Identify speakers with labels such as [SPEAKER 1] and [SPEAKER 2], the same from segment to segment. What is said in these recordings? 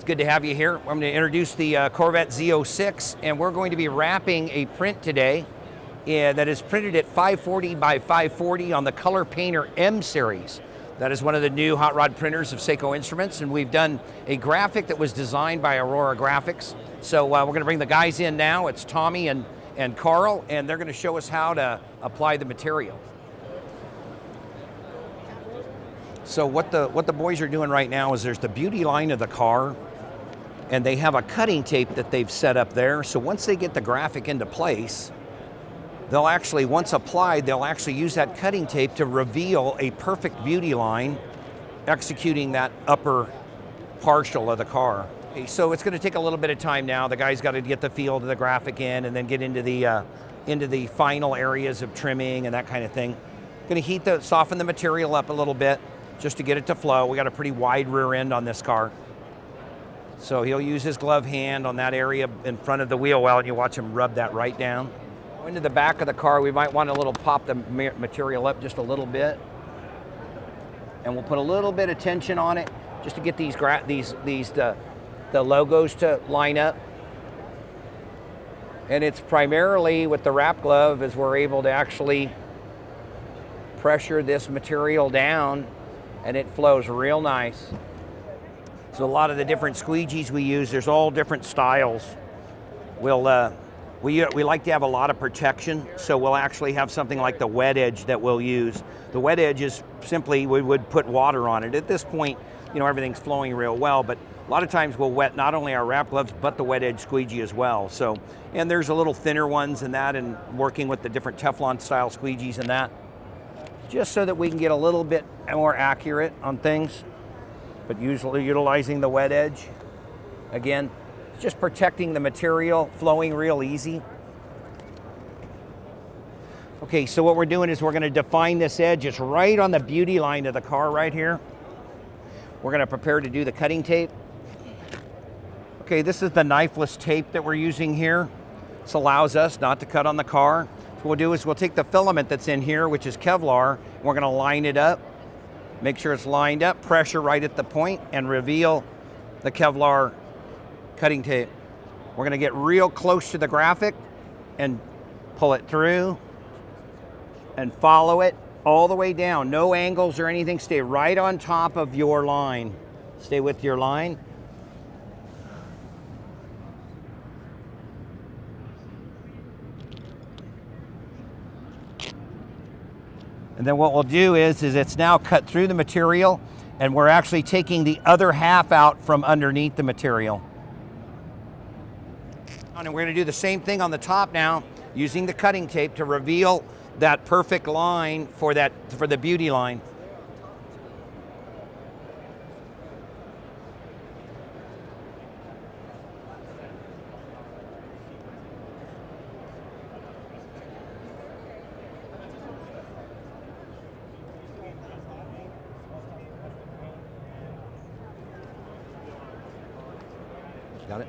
[SPEAKER 1] Good to have you here. I'm going to introduce the Corvette Z06, and we're going to be wrapping a print today that is printed at 540 by 540 on the Color Painter M series. That is one of the new hot rod printers of Seiko Instruments, and we've done a graphic that was designed by Aurora Graphics. So we're going to bring the guys in now. It's Tommy and Carl, and they're going to show us how to apply the material. So what the boys are doing right now is there's the beauty line of the car, and they have a cutting tape that they've set up there. So once they get the graphic into place, they'll actually, once applied, they'll actually use that cutting tape to reveal a perfect beauty line, executing that upper partial of the car. Okay, so it's going to take a little bit of time now. The guys got to get the feel of the graphic in, and then get into the final areas of trimming and that kind of thing. Going to soften the material up a little bit just to get it to flow. We got a pretty wide rear end on this car. So he'll use his glove hand on that area in front of the wheel well, and you watch him rub that right down. Into the back of the car, we might want to pop the material up just a little bit. And we'll put a little bit of tension on it just to get the logos to line up. And it's primarily with the wrap glove as we're able to actually pressure this material down, and it flows real nice. So a lot of the different squeegees we use, there's all different styles. We like to have a lot of protection, so we'll actually have something like the wet edge that we'll use. The wet edge is simply, we would put water on it. At this point, you know, everything's flowing real well, but a lot of times we'll wet not only our wrap gloves, but the wet edge squeegee as well. So, and there's a little thinner ones in that, and working with the different Teflon style squeegees in that, just so that we can get a little bit more accurate on things, but usually utilizing the wet edge. Again, just protecting the material, flowing real easy. Okay, so what we're doing is we're going to define this edge. It's right on the beauty line of the car right here. We're going to prepare to do the cutting tape. Okay, this is the knifeless tape that we're using here. This allows us not to cut on the car. What we'll do is we'll take the filament that's in here, which is Kevlar, and we're going to line it up. Make sure it's lined up, pressure right at the point, and reveal the Kevlar cutting tape. We're going to get real close to the graphic and pull it through and follow it all the way down. No angles or anything. Stay right on top of your line. Stay with your line. And then what we'll do is it's now cut through the material, and we're actually taking the other half out from underneath the material. And we're going to do the same thing on the top now, using the cutting tape to reveal that perfect line for the beauty line. Got it?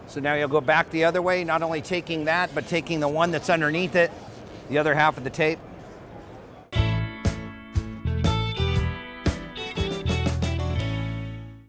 [SPEAKER 1] So now you'll go back the other way, not only taking that, but taking the one that's underneath it, the other half of the tape.